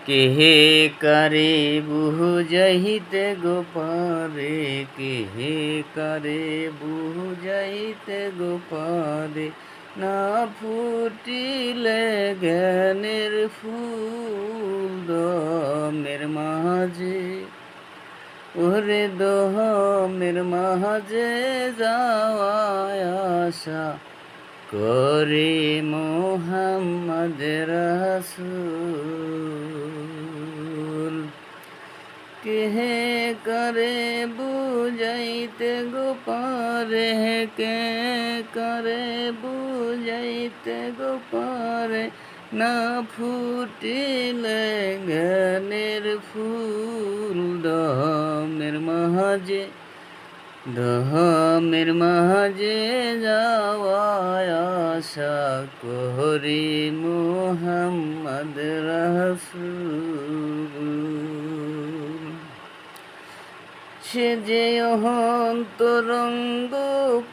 কেহে কারে বুঝাইতে গোপারে, কেহে কারে বুঝাইতে গোপারে, না ফুটিলে জ্ঞানের ফুল দমের মাঝে, ওরে দমের মাঝে যাওয়ায় আশা করে মোহাম্মদ রাসূল। কেহে করে বুঝাইতে গোপারে, কে করে বুঝাইতে গোপারে, না ফুটিলে জ্ঞানের ফুল দমের মাঝে, দমের মাঝে যাওয়ায় আশা করি মুহাম্মদ রাসূল। সে যে অন্তরঙ্গ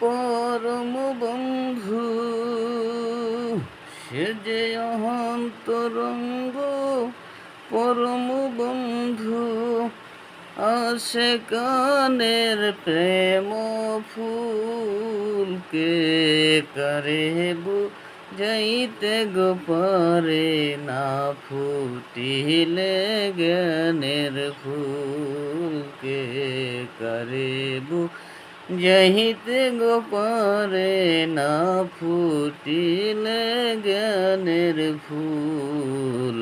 পরম বন্ধু, সে যে অন্তরঙ্গ পরম বন্ধু, আশিকানের প্রেম ফুলকে করে বুঝাইতে গোপারে, না ফুটিলে জ্ঞানের ফুলকে করে বুঝাইতে গোপারে, না ফুটিলে জ্ঞানের ফুল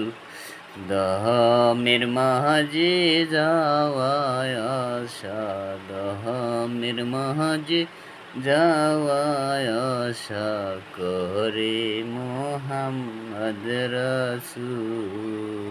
দমের মাঝে যাওয়ায় আশা, দমের মাঝে যাওয়ায় আশা করে মুহাম্মদ রাসূল।